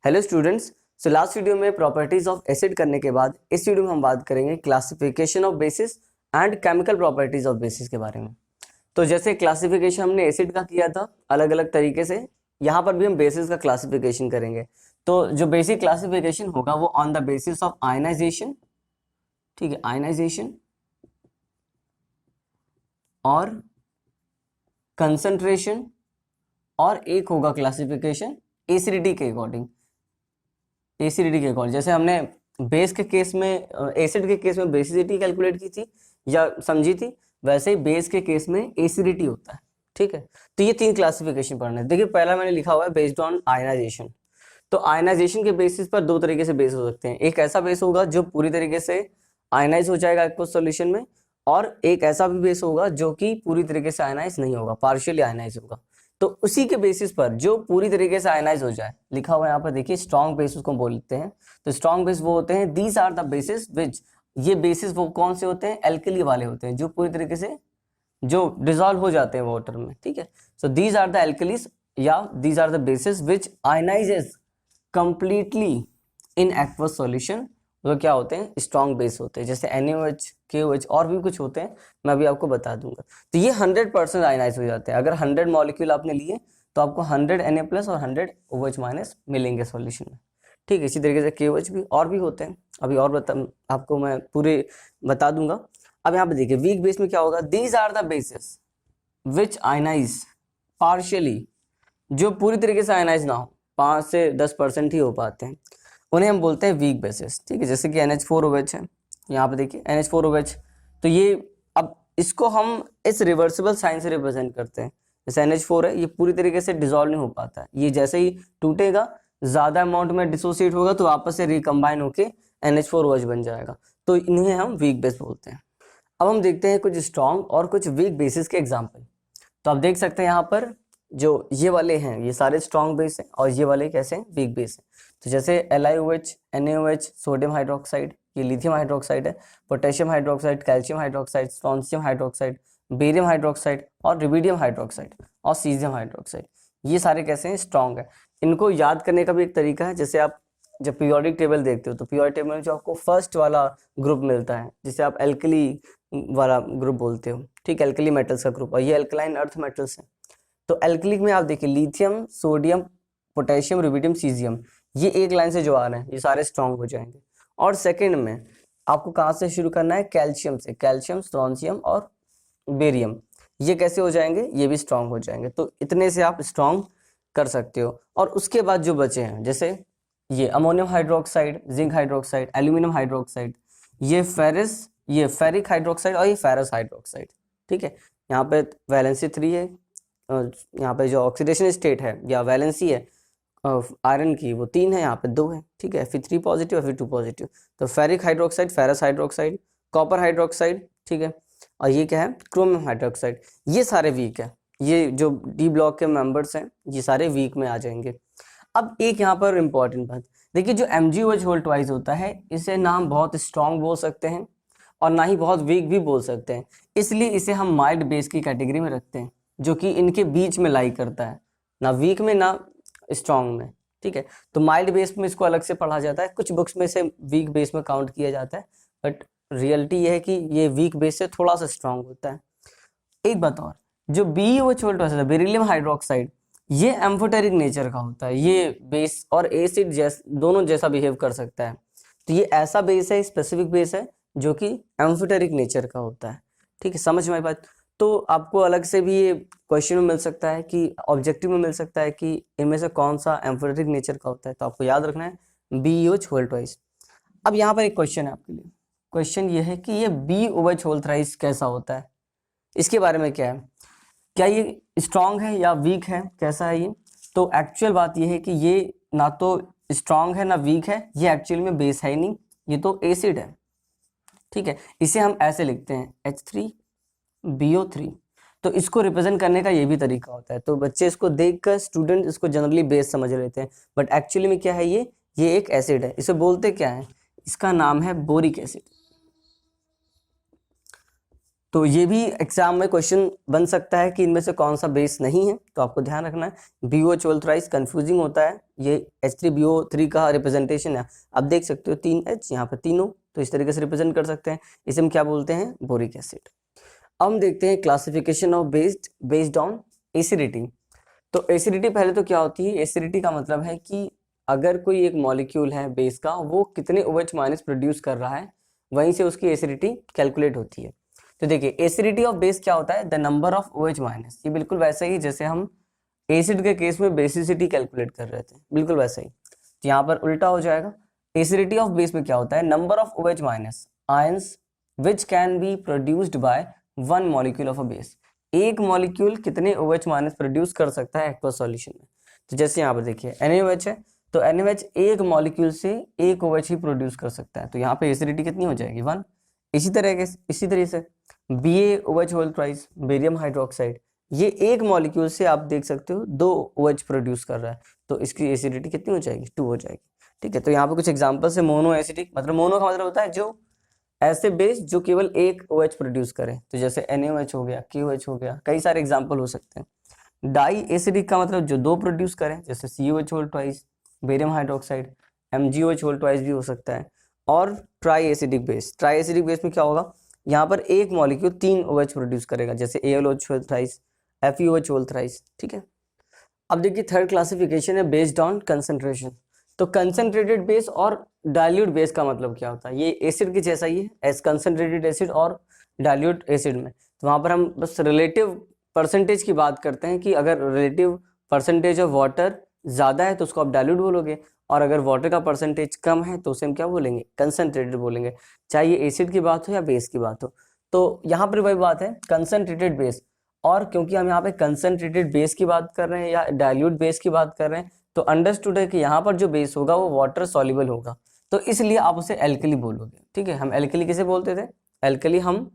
Hello students, so last video में properties of acid करने के बाद इस वीडियो में हम बात करेंगे classification of basis and chemical properties of basis के बारे में। तो जैसे क्लासिफिकेशन हमने एसिड का किया था अलग अलग तरीके से, यहाँ पर भी हम बेसिस का क्लासिफिकेशन करेंगे। तो जो बेसिक क्लासिफिकेशन होगा वो on the basis of ionization, ठीक है, आयनाइजेशन और कंसंट्रेशन, और एक होगा क्लासिफिकेशन एसिडिटी के अकॉर्डिंग। एसिडिटी के अकॉर्डिंग जैसे हमने बेस के केस में, एसिड के केस में बेसिसिटी कैलकुलेट की थी या समझी थी, वैसे ही बेस के केस में एसिडिटी होता है। ठीक है, तो ये तीन क्लासिफिकेशन पढ़ना है। देखिए पहला मैंने लिखा हुआ है बेस्ड ऑन आयनाइजेशन। तो आयनाइजेशन के बेसिस पर दो तरीके से बेस हो सकते हैं। एक ऐसा बेस होगा जो पूरी तरीके से आयनाइज हो जाएगा एक्वस सॉल्यूशन में, और एक ऐसा भी बेस होगा जो कि पूरी तरीके से आयनाइज नहीं होगा, पार्शियली आयनाइज होगा। तो उसी के बेसिस पर जो पूरी तरीके से आयनाइज हो जाए, लिखा हुआ है यहाँ पर देखिए स्ट्रॉन्ग बेस उसको बोलते हैं। तो स्ट्रॉन्ग बेस वो होते हैं, दीज आर द बेसिस विच, ये बेसिस वो कौन से होते हैं, एल्कली वाले होते हैं, जो पूरी तरीके से जो डिजॉल्व हो जाते हैं वाटर में। ठीक है, so these are the alkalis या these are the bases which ionizes completely in aqueous solution. वो क्या होते हैं, स्ट्रॉन्ग बेस होते हैं। जैसे NaOH, KOH और भी कुछ होते हैं, मैं अभी आपको बता दूंगा। तो ये 100% आयनाइज हो जाते हैं। अगर 100 मॉलिक्यूल आपने लिए तो आपको 100 Na+ और 100 OH- मिलेंगे सॉल्यूशन में। ठीक है, इसी तरीके से KOH भी और भी होते हैं, अभी और आपको मैं पूरे बता दूंगा। अब यहाँ पे देखिए वीक बेस में क्या होगा, these are the bases which ionise partially, जो पूरी तरीके से आयनाइज ना हो, 5 से 10% ही हो पाते हैं, उन्हें हम बोलते हैं वीक बेसिस। ठीक है, जैसे कि NH4OH है, यहाँ पे देखिए NH4OH। तो ये अब इसको हम इस रिवर्सिबल साइन से रिप्रेजेंट करते हैं। जैसे NH4 है, ये पूरी तरीके से डिसॉल्व नहीं हो पाता है, ये जैसे ही टूटेगा ज्यादा अमाउंट में डिसोसिएट होगा तो वापस से रिकम्बाइन होके NH4OH बन जाएगा। तो इन्हें हम वीक बेस बोलते हैं। अब हम देखते हैं कुछ स्ट्रॉन्ग और कुछ वीक बेसिस के एग्जाम्पल। तो आप देख सकते हैं यहाँ पर जो ये वाले हैं ये सारे स्ट्रॉन्ग बेस हैं, और ये वाले कैसे हैं, वीक बेस हैं। तो जैसे LiOH, NaOH, सोडियम हाइड्रोक्साइड, ये लिथियम हाइड्रोक्साइड है, potassium hydroxide, calcium hydroxide, strontium hydroxide, barium hydroxide और रुबिडियम हाइड्रोक्साइड और सीजियम हाइड्रोक्साइड, ये सारे कैसे हैं, स्ट्रॉन्ग है। इनको याद करने का भी एक तरीका है। जैसे आप जब पीरियोडिक टेबल देखते हो तो पीरियोडिक टेबल में जो आपको फर्स्ट वाला ग्रुप मिलता है, जिसे आप एल्कली वाला ग्रुप बोलते हो, ठीक, एल्कली मेटल्स का ग्रुप, और ये एल्कलाइन अर्थ मेटल्स है। तो एल्कलिक में आप देखिए lithium, sodium, potassium, rubidium, caesium, ये एक लाइन से जो आ रहे हैं ये सारे स्ट्रॉन्ग हो जाएंगे। और सेकंड में आपको कहाँ से शुरू करना है, कैल्शियम से, कैल्शियम, स्ट्रोंशियम और बेरियम, ये कैसे हो जाएंगे, ये भी स्ट्रॉन्ग हो जाएंगे। तो इतने से आप स्ट्रॉन्ग कर सकते हो। और उसके बाद जो बचे हैं, जैसे ये ammonium hydroxide, zinc hydroxide, aluminium hydroxide, ये फेरस, ये फेरिक हाइड्रोक्साइड और ये फेरस हाइड्रोक्साइड। ठीक है, यहाँ पे वैलेंसी 3 है, यहाँ पे जो ऑक्सीडेशन स्टेट है या वैलेंसी है आयरन की वो 3 है, यहाँ पे 2 है। ठीक है, Fe3 पॉजिटिव, Fe2 पॉजिटिव। तो ferric hydroxide, ferrous hydroxide, copper hydroxide, ठीक है, और ये क्या है, क्रोमियम हाइड्रोक्साइड। ये सारे वीक है, ये जो डी ब्लॉक के मेंबर्स हैं ये सारे वीक में आ जाएंगे। अब एक यहाँ पर इंपॉर्टेंट बात देखिए, जो MgOH होल ट्वाइस होता है इसे ना हम बहुत स्ट्रॉन्ग बोल सकते हैं और ना ही बहुत वीक भी बोल सकते हैं, इसलिए इसे हम माइल्ड बेस की कैटेगरी में रखते हैं, जो कि इनके बीच में लाई करता है, ना वीक में ना स्ट्रॉन्ग में। ठीक है, तो माइल्ड बेस में इसको अलग से पढ़ा जाता है, कुछ बुक्स में से वीक बेस में काउंट किया जाता है, बट रियलिटी ये है कि ये वीक बेस से थोड़ा सा स्ट्रॉन्ग होता है। एक बात और, जो BeOH होता है, बेरिलियम हाइड्रोक्साइड, ये एम्फोटेरिक नेचर का होता है, ये बेस और एसिड दोनों जैसा बिहेव कर सकता है। तो ये ऐसा बेस है, स्पेसिफिक बेस है जो कि एम्फोटेरिक नेचर का होता है। ठीक है, समझ में आई बात। तो आपको अलग से भी ये क्वेश्चन में मिल सकता है कि ऑब्जेक्टिव में मिल सकता है कि इनमें से कौन सा एम्फोटेरिक नेचर का होता है, तो आपको याद रखना है BeOH होल ट्वाइस। अब यहाँ पर एक क्वेश्चन है आपके लिए, क्वेश्चन ये है कि ये BeOH होल थ्राइस कैसा होता है, इसके बारे में क्या है, क्या ये स्ट्रॉन्ग है या वीक है, कैसा है ये। तो एक्चुअल बात ये है कि ये ना तो स्ट्रॉन्ग है ना वीक है, ये एक्चुअल में बेस है ही नहीं, ये तो एसिड है। ठीक है, इसे हम ऐसे लिखते हैं H3BO3। तो इसको रिप्रेजेंट करने का ये भी तरीका होता है। तो बच्चे इसको देखकर स्टूडेंट इसको जनरली बेस समझ लेते हैं, बट एक्चुअली में क्या है, ये एक एसिड है। इसे बोलते क्या है, इसका नाम है बोरिक एसिड। तो ये भी एग्जाम में क्वेश्चन बन सकता है कि इनमें से कौन सा बेस नहीं है, तो आपको ध्यान रखना है। BOH थ्राइस कंफ्यूजिंग होता है, ये H3BO3 का रिप्रेजेंटेशन है। आप देख सकते हो 3H यहाँ पर तीनों, तो इस तरीके से रिप्रेजेंट कर सकते हैं। इसे हम क्या बोलते हैं, बोरिक एसिड। अब हम देखते हैं classification of based on acidity. तो एसिडिटी पहले तो क्या होती है, एसिडिटी का मतलब है कि अगर कोई एक मॉलिक्यूल है बेस का, वो कितने OH माइनस प्रोड्यूस कर रहा है, वहीं से उसकी एसिडिटी कैलकुलेट होती है। तो देखिए एसिडिटी ऑफ बेस क्या होता है, the number of OH minus. ये बिल्कुल वैसा ही जैसे हम एसिड के केस में बेसिसिटी कैलकुलेट कर रहे थे, बिल्कुल वैसा ही। तो यहाँ पर उल्टा हो जाएगा। एसिडिटी ऑफ बेस में क्या होता है, number of OH minus ions which can be produced by one molecule of a base. एक मॉलिक्यूल कितने OH माइनस प्रोड्यूस कर सकता है एक्वस सॉल्यूशन में। तो जैसे यहाँ पर देखिए NaOH है, तो NaOH एक मॉलिक्यूल से एक OH ही प्रोड्यूस कर सकता है, तो यहाँ पे एसिडिटी कितनी हो जाएगी, 1। इसी तरह से BaOH बेरियम हाइड्रोक्साइड, ये एक मॉलिक्यूल से आप देख सकते हो 2 OH प्रोड्यूस कर रहा है, तो इसकी एसिडिटी कितनी हो जाएगी, 2 हो जाएगी। ठीक है, तो यहाँ पे कुछ एग्जांपल है मोनो एसिडिक, मतलब मोनो का मतलब होता है जो ऐसे बेस जो केवल एक OH प्रोड्यूस करे, तो जैसे NaOH हो गया, KOH हो गया, कई सारे एग्जांपल हो सकते हैं। डाई एसिडिक का मतलब जो 2 प्रोड्यूस करें, जैसे COH बेरियम हाइड्रोक्साइड, MgOH भी हो सकता है। और ट्राई एसिडिक बेस में क्या होगा, यहाँ पर एक मॉलिक्यूल 3 OH प्रोड्यूस करेगा, जैसे AlOH, FeOH। ठीक है, अब देखिए थर्ड क्लासिफिकेशन है बेस्ड ऑन कंसंट्रेशन। तो कंसंट्रेटेड बेस और डाइल्यूट बेस का मतलब क्या होता है, ये एसिड के जैसा ही है, एस कंसंट्रेटेड एसिड और डाइल्यूट एसिड में। तो वहाँ पर हम बस रिलेटिव परसेंटेज की बात करते हैं कि अगर रिलेटिव परसेंटेज ऑफ वाटर ज़्यादा है तो उसको आप डाइल्यूट बोलोगे, और अगर वाटर का परसेंटेज कम है तो उसे हम क्या बोलेंगे, कंसंट्रेटेड बोलेंगे, चाहे ये एसिड की बात हो या बेस की बात हो। तो यहाँ पर वही बात है, कंसंट्रेटेड बेस, और क्योंकि हम यहाँ पे कंसंट्रेटेड बेस की बात कर रहे हैं या डाइल्यूट बेस की बात कर रहे हैं, तो अंडरस्टूड है कि यहाँ पर जो बेस होगा वो वाटर सॉल्युबल होगा, तो इसलिए आप उसे एल्कली बोलोगे। ठीक है, हम एल्कली किसे बोलते थे, एल्कली हम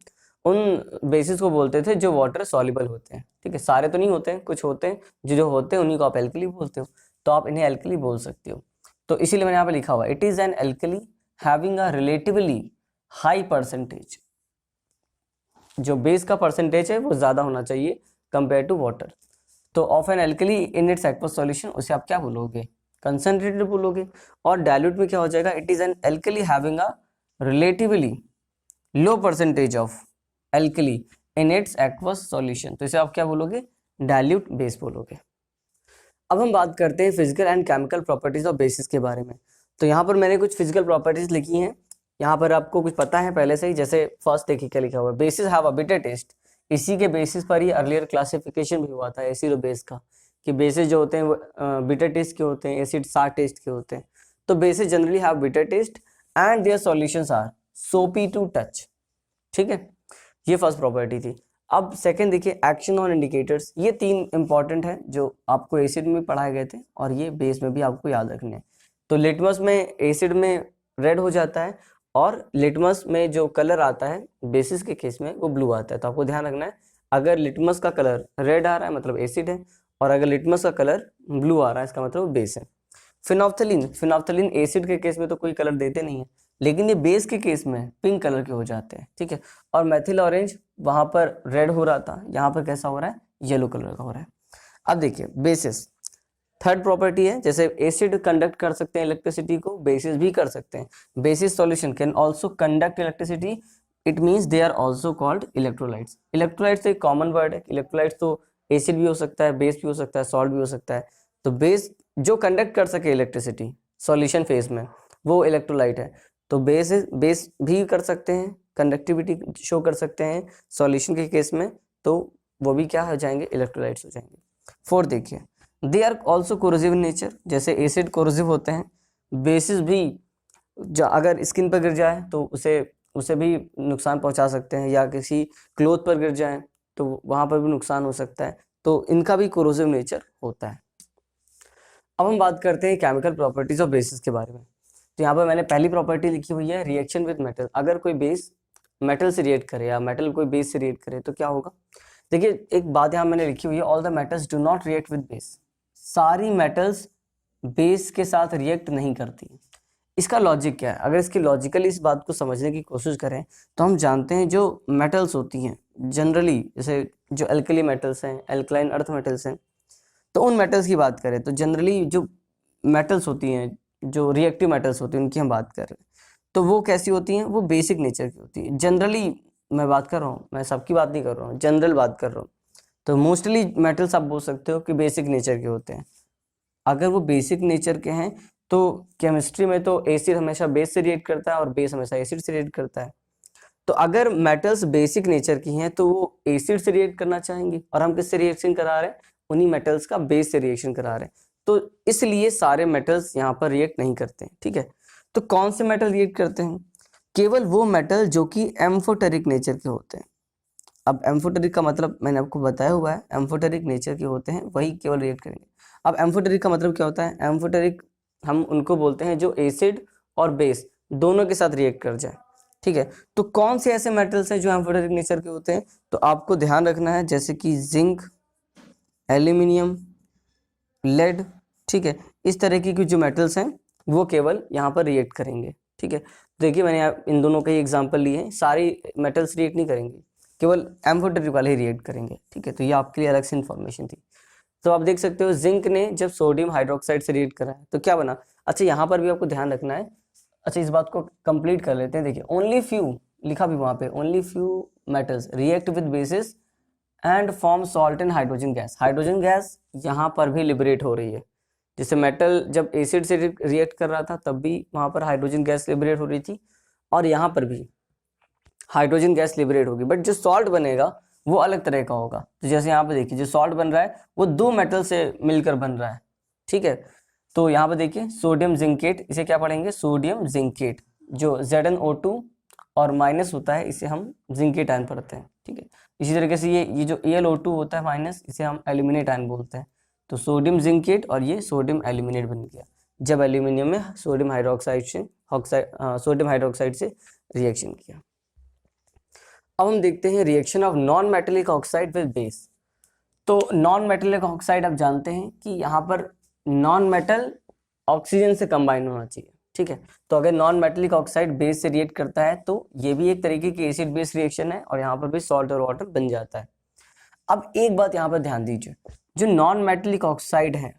उन बेसिस को बोलते थे जो वाटर सॉल्युबल होते हैं। ठीक है, सारे तो नहीं होते हैं, कुछ होते हैं, जो होते हैं उन्हीं को आप एल्कली बोलते हो, तो आप इन्हें एल्कली बोल सकते हो। तो इसीलिए मैंने यहाँ पे लिखा हुआ it is an alkali having a relatively high percentage, जो बेस का परसेंटेज है वो ज्यादा होना चाहिए कंपेयर टू वाटर। तो of an alkali in its aqueous solution, उसे आप क्या बोलोगे, कंसंट्रेटेड बोलोगे। और डाइल्यूट में क्या हो जाएगा, it is an alkali having a relatively low percentage of alkali in its aqueous solution, तो इसे आप क्या बोलोगे, डाइल्यूट बेस बोलोगे। अब हम बात करते हैं physical and chemical properties of basis के बारे में। तो यहाँ पर मैंने कुछ फिजिकल प्रॉपर्टीज लिखी हैं, यहाँ पर आपको कुछ पता है पहले से ही। जैसे फर्स्ट देखिए क्या लिखा हुआ है, basis have a bitter taste. इसी के बेसिस पर ही अर्लियर क्लासिफिकेशन भी हुआ था एसिड और बेस का, कि बेसिस जो होते हैं वो बिटर टेस्ट के होते हैं, एसिड सार टेस्ट के होते हैं। तो bases generally have bitter taste and their solutions are soapy to touch. ठीक है, ये फर्स्ट प्रॉपर्टी थी। अब सेकंड देखिए, एक्शन ऑन इंडिकेटर्स। ये 3 इंपॉर्टेंट है जो आपको एसिड में पढ़ाए गए थे और ये बेस में भी आपको याद रखने हैं। तो लिटमस में एसिड में रेड हो जाता है, और लिटमस में जो कलर आता है बेसिस के केस में वो ब्लू आता है। तो आपको ध्यान रखना है, अगर लिटमस का कलर रेड आ रहा है मतलब एसिड है, और अगर लिटमस का कलर ब्लू आ रहा है इसका मतलब बेस है। फिनोप्थलीन एसिड के केस में तो कोई कलर देते नहीं है, लेकिन ये बेस के केस में पिंक कलर के हो जाते हैं। ठीक है, और मेथिल ऑरेंज वहां पर रेड हो रहा था, यहाँ पर कैसा हो रहा है, येलो कलर का हो रहा है। अब देखिए बेसिस थर्ड प्रॉपर्टी है, जैसे एसिड कंडक्ट कर सकते हैं इलेक्ट्रिसिटी को, बेसिस भी कर सकते हैं। Bases solution can also conduct electricity, it means they are also called electrolytes. Electrolytes तो एक कॉमन वर्ड है, इलेक्ट्रोलाइट्स तो एसिड भी हो सकता है, बेस भी हो सकता है, सॉल्ट भी हो सकता है। तो बेस जो कंडक्ट कर सके इलेक्ट्रिसिटी सॉल्यूशन फेज में वो इलेक्ट्रोलाइट है। तो बेस भी कर सकते हैं, कंडक्टिविटी शो कर सकते हैं सॉल्यूशन के केस में, तो वो भी क्या हो जाएंगे, इलेक्ट्रोलाइट्स हो जाएंगे। फोर्थ देखिए, they are also corrosive in nature. जैसे एसिड कोरोसिव होते हैं, बेसिस भी अगर स्किन पर गिर जाए तो उसे भी नुकसान पहुंचा सकते हैं, या किसी क्लोथ पर गिर जाए तो वहां पर भी नुकसान हो सकता है, तो इनका भी कोरोसिव नेचर होता है। अब हम बात करते हैं केमिकल प्रॉपर्टीज ऑफ बेसिस के बारे में। तो यहाँ पर मैंने पहली प्रॉपर्टी लिखी हुई है, रिएक्शन विद मेटल। अगर कोई बेस मेटल से रिएक्ट करे या मेटल कोई बेस से रिएक्ट करे तो क्या होगा। देखिए एक बात यहाँ मैंने लिखी हुई है, all the metals do not react with base. सारी मेटल्स बेस के साथ रिएक्ट नहीं करती। इसका लॉजिक क्या है? अगर इसकी लॉजिकली इस बात को समझने की कोशिश करें तो हम जानते हैं जो मेटल्स होती हैं जनरली, जैसे जो एल्कली मेटल्स हैं, एल्कलाइन अर्थ मेटल्स हैं, तो उन मेटल्स की बात करें तो जनरली जो मेटल्स होती हैं, जो रिएक्टिव मेटल्स होती हैं, उनकी हम बात कर रहे हैं, तो वो कैसी होती हैं? वो बेसिक नेचर की होती है जनरली। मैं बात कर रहा हूँ, मैं सबकी बात नहीं कर रहा हूँ, जनरल बात कर रहा हूँ। तो मोस्टली मेटल्स आप बोल सकते हो कि बेसिक नेचर के होते हैं। अगर वो बेसिक नेचर के हैं तो केमिस्ट्री में तो एसिड हमेशा बेस से रिएक्ट करता है और बेस हमेशा एसिड से रिएक्ट करता है। तो अगर मेटल्स बेसिक नेचर की हैं तो वो एसिड से रिएक्ट करना चाहेंगे, और हम किससे रिएक्शन करा रहे हैं? उन्हीं मेटल्स का बेस से रिएक्शन करा रहे हैं। तो इसलिए सारे मेटल्स यहाँ पर रिएक्ट नहीं करते हैं, ठीक है। तो कौन से मेटल रिएक्ट करते हैं? केवल वो मेटल जो कि एम्फोटेरिक नेचर के होते हैं। अब एम्फोटेरिक का मतलब मैंने आपको बताया हुआ है, एम्फोटेरिक नेचर के होते हैं वही केवल रिएक्ट करेंगे। अब एम्फोटेरिक का मतलब क्या होता है? एम्फोटेरिक हम उनको बोलते हैं जो एसिड और बेस दोनों के साथ रिएक्ट कर जाए, ठीक है। तो कौन से ऐसे मेटल्स हैं जो एम्फोटेरिक नेचर के होते हैं? तो आपको ध्यान रखना है, जैसे कि जिंक, एल्यूमिनियम, लेड, ठीक है। इस तरह की जो मेटल्स हैं वो केवल यहाँ पर रिएक्ट करेंगे, ठीक है। देखिए मैंने इन दोनों के एग्जांपल लिए हैं, सारी मेटल्स रिएक्ट नहीं करेंगे, केवल एम्फोटेरिक वाले ही रिएक्ट करेंगे, ठीक है। तो ये आपके लिए अलग से इन्फॉर्मेशन थी। तो आप देख सकते हो जिंक ने जब सोडियम हाइड्रोक्साइड से रिएक्ट करा है तो क्या बना? अच्छा, यहाँ पर भी आपको ध्यान रखना है। अच्छा, इस बात को कंप्लीट कर लेते हैं। देखिए ओनली फ्यू लिखा भी वहाँ पे, only few metals react with basis and form salt and hydrogen gas. Hydrogen gas यहाँ पर भी लिबरेट हो रही है। जैसे मेटल जब एसिड से रिएक्ट कर रहा था तब भी वहाँ पर हाइड्रोजन गैस लिबरेट हो रही थी, और यहाँ पर भी हाइड्रोजन गैस लिबरेट होगी, बट जो सॉल्ट बनेगा वो अलग तरह का होगा। तो जैसे यहाँ पे देखिए जो सॉल्ट बन रहा है वो दो मेटल से मिलकर बन रहा है, ठीक है। तो यहाँ पे देखिए सोडियम जिंकेट, इसे क्या पढ़ेंगे? Sodium zincate. जो ZnO2 और माइनस होता है इसे हम जिंकेट आयन पढ़ते हैं, ठीक है। इसी तरीके से ये जो AlO2 होता है माइनस, इसे हम एल्यूमिनेट आयन बोलते हैं। तो सोडियम जिंकेट और ये सोडियम एल्यूमिनेट बन गया जब एल्यूमिनियम में सोडियम हाइड्रोक्साइड से रिएक्शन किया। अब हम देखते हैं reaction of non metallic oxide with base. तो नॉन मेटेलिक ऑक्साइड आप जानते हैं कि यहाँ पर नॉन मेटल ऑक्सीजन से कंबाइन होना चाहिए, ठीक है। तो अगर नॉन मेटेलिक ऑक्साइड बेस से रिएक्ट करता है तो ये भी एक तरीके की एसिड बेस रिएक्शन है, और यहाँ पर भी सॉल्ट और वाटर बन जाता है। अब एक बात यहाँ पर ध्यान दीजिए, जो नॉन मेटेलिक ऑक्साइड है,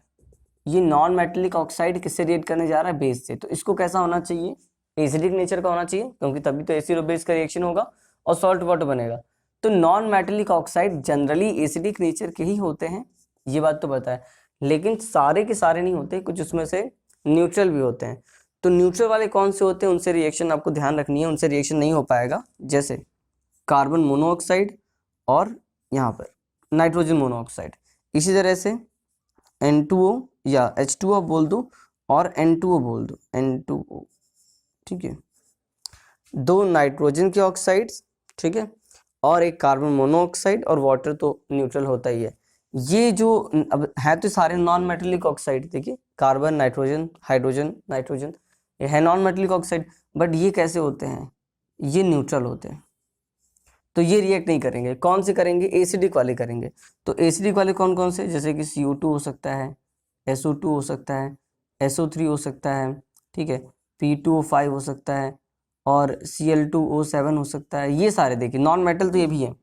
ये नॉन मेटेलिक ऑक्साइड किससे रिएक्ट करने जा रहा है? बेस से। तो इसको कैसा होना चाहिए? एसिडिक नेचर का होना चाहिए, क्योंकि तभी तो एसिड और बेस का रिएक्शन होगा और सॉल्ट वाटर बनेगा। तो non metallic oxide generally acidic nature के ही होते हैं, ये बात तो पता है, लेकिन सारे के सारे नहीं होते, कुछ उसमें से न्यूट्रल भी होते हैं। तो न्यूट्रल वाले कौन से होते हैं? उनसे रिएक्शन आपको ध्यान रखनी है, उनसे रिएक्शन नहीं हो पाएगा। जैसे कार्बन मोनोऑक्साइड और यहाँ पर नाइट्रोजन मोनोऑक्साइड। इसी तरह से N2O या H2O बोल दो और N2O बोल दो, N2O, ठीक है। दो नाइट्रोजन के ऑक्साइड्स, ठीक है, और एक कार्बन मोनोऑक्साइड, और वाटर तो न्यूट्रल होता ही है। ये जो अब है तो सारे नॉन मेटेलिक ऑक्साइड, देखिए कार्बन, नाइट्रोजन, हाइड्रोजन, नाइट्रोजन, ये है नॉन मेटेलिक ऑक्साइड, बट ये कैसे होते हैं? ये न्यूट्रल होते हैं, तो ये रिएक्ट नहीं करेंगे। कौन से करेंगे? एसिडिक वाले करेंगे। तो एसिडिक वाले कौन कौन से? जैसे कि CO2 हो सकता है, SO2 हो सकता है, SO3 हो सकता है, ठीक है, P2O5 हो सकता है, और Cl2O7 हो सकता है। ये सारे देखिए नॉन मेटल तो ये भी है,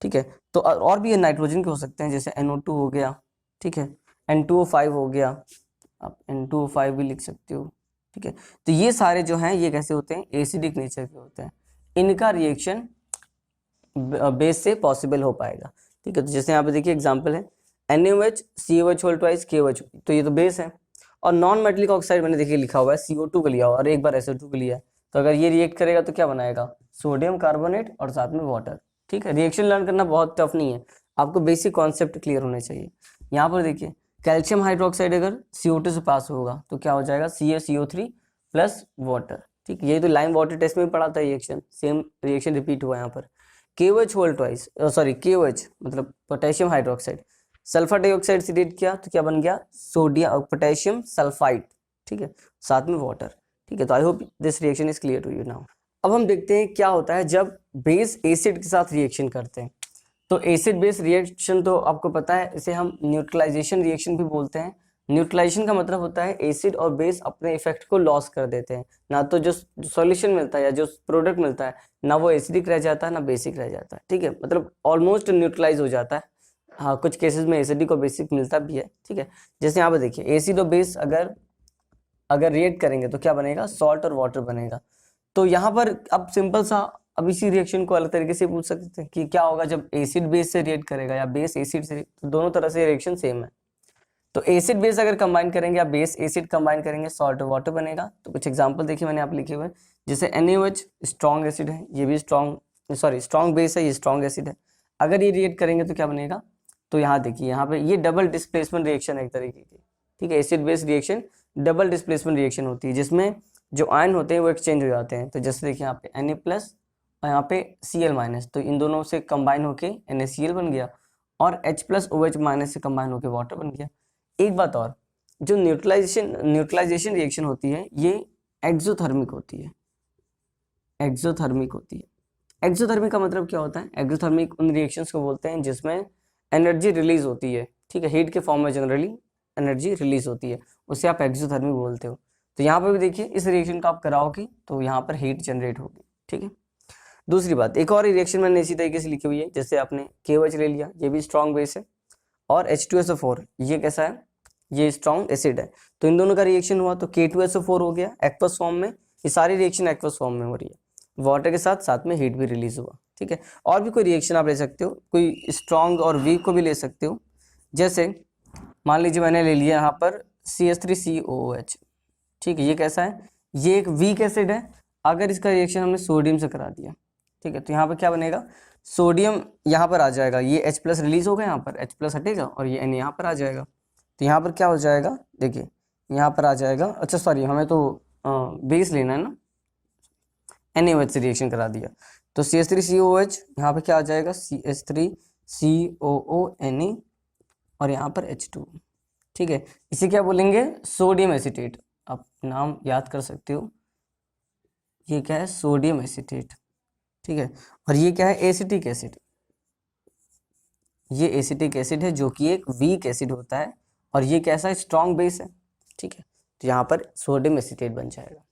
ठीक है। तो और भी नाइट्रोजन के हो सकते हैं, जैसे NO2 हो गया, ठीक है, N2O5 हो गया, आप N2O5 भी लिख सकते हो, ठीक है। तो ये सारे जो हैं ये कैसे होते हैं? एसिडिक नेचर के होते हैं। इनका रिएक्शन बेस से पॉसिबल हो पाएगा, ठीक है। तो जैसे यहाँ पे देखिए एग्जांपल है NaOH COH whole twice KOH, तो ये तो बेस है। और नॉन मेटेलिक ऑक्साइड मैंने देखिए लिखा हुआ है CO2 का लिया हुआ और एक बार SO2 का लिया है। तो अगर ये रिएक्ट करेगा तो क्या बनाएगा? सोडियम कार्बोनेट और साथ में वाटर, ठीक है। रिएक्शन लर्न करना बहुत टफ नहीं है, आपको बेसिक कॉन्सेप्ट क्लियर होने चाहिए। यहाँ पर देखिए कैल्शियम हाइड्रोक्साइड अगर CO2 से पास होगा तो क्या हो जाएगा? CaCO3 प्लस वाटर, ठीक। ये तो लाइम वाटर टेस्ट में भी पढ़ा था रिएक्शन, सेम रिएक्शन रिपीट हुआ यहाँ पर। KOH whole twice, sorry KOH मतलब पोटेशियम हाइड्रोक्साइड, सल्फर डाइऑक्साइड से रिएक्ट किया तो क्या बन गया? सोडियम पोटेशियम सल्फाइड, ठीक है, साथ में वाटर, ठीक है। तो I hope this reaction is clear to you now. अब हम देखते हैं क्या होता है जब बेस एसिड के साथ रिएक्शन करते हैं। तो एसिड बेस रिएक्शन तो आपको पता है, इसे हम न्यूट्रलाइजेशन रिएक्शन भी बोलते हैं, न्यूट्रलाइजेशन का मतलब होता है एसिड और बेस अपने इफेक्ट को लॉस कर देते हैं, ना तो जो सॉल्यूशन मिलता है या जो प्रोडक्ट मिलता है ना वो एसिडिक रह जाता है ना बेसिक रह जाता है, ठीक है, मतलब ऑलमोस्ट न्यूट्रलाइज हो जाता है। हाँ, कुछ केसेस में एसिडिक और बेसिक मिलता भी है, ठीक है। जैसे यहाँ पे देखिए एसिड और बेस अगर अगर रिएक्ट करेंगे तो क्या बनेगा, सॉल्ट और वाटर बनेगा। तो यहाँ पर अब सिंपल सा, अब इसी रिएक्शन को अलग तरीके से पूछ सकते हैं कि क्या होगा जब एसिड बेस से रिएक्ट करेगा या बेस एसिड से, तो दोनों तरह से रिएक्शन सेम है। तो एसिड बेस अगर कंबाइन करेंगे या बेस एसिड कंबाइन करेंगे सॉल्ट और वाटर बनेगा। तो कुछ एग्जांपल देखिए मैंने आप लिखे हुए, जैसे NaOH स्ट्रॉन्ग एसिड है, ये भी स्ट्रॉन्ग बेस है, ये स्ट्रॉन्ग एसिड है। अगर ये रिएक्ट करेंगे तो क्या बनेगा, तो यहाँ देखिए यहाँ पे ये डबल डिस्प्लेसमेंट रिएक्शन है एक तरीके की, ठीक है। Acid base reaction double displacement reaction होती है जिसमें जो आयन होते हैं वो एक्सचेंज हो जाते हैं। तो जैसे देखिए यहाँ पे Na+ और यहाँ पे Cl-, तो इन दोनों से कंबाइन होके NaCl बन गया और H+ OH- से कंबाइन होके वाटर बन गया। एक बात और, जो न्यूट्रलाइजेशन रिएक्शन होती है ये एक्सोथर्मिक होती है, एक्सोथर्मिक होती है। एक्सोथर्मिक का मतलब क्या होता है, एक्सोथर्मिक उन रिएक्शंस को बोलते हैं जिसमें एनर्जी रिलीज होती है, ठीक है, हीट के फॉर्म में जनरली एनर्जी रिलीज होती है, उसे आप एक्सोथर्मिक बोलते हो। तो यहाँ पर भी देखिए इस रिएक्शन का आप कराओगे तो यहाँ पर हीट जनरेट होगी, ठीक है। दूसरी बात, एक और रिएक्शन मैंने इसी तरीके से लिखी हुई है, जैसे आपने KOH ले लिया, ये भी स्ट्रॉन्ग बेस है, और H2SO4 ये कैसा है, ये स्ट्रॉन्ग एसिड है। तो इन दोनों का रिएक्शन हुआ तो K2SO4 हो गया एक्वस फॉर्म में। ये सारी रिएक्शन एक्वस फॉर्म में हो रही है, वाटर के साथ साथ में हीट भी रिलीज हुआ, ठीक है। और भी कोई रिएक्शन आप ले सकते हो, कोई स्ट्रॉन्ग और वीक को भी ले सकते हो। जैसे मान लीजिए मैंने ले लिया यहाँ पर CH3COOH, ठीक है, ये कैसा है, ये एक वीक एसिड है। अगर इसका रिएक्शन हमने सोडियम से करा दिया, ठीक है, तो यहाँ पर क्या बनेगा, सोडियम यहाँ पर आ जाएगा, ये H+ रिलीज होगा, यहाँ पर H+ हटेगा और ये Na यहाँ पर आ जाएगा। तो यहाँ पर क्या हो जाएगा, देखिए यहाँ पर आ जाएगा, अच्छा सॉरी हमें तो बेस लेना है ना, NaOH से रिएक्शन करा दिया तो CH3COOH, यहाँ पर क्या आ जाएगा CH3COONA और यहाँ पर H2, ठीक है। इसे क्या बोलेंगे, सोडियम एसीटेट। आप नाम याद कर सकते हो, ये क्या है, सोडियम एसीटेट, ठीक है। और ये क्या है, एसिटिक एसिड, ये एसिटिक एसिड है जो कि एक वीक एसिड होता है और ये कैसा है, स्ट्रॉन्ग बेस है, ठीक है। तो यहाँ पर सोडियम एसीटेट बन जाएगा।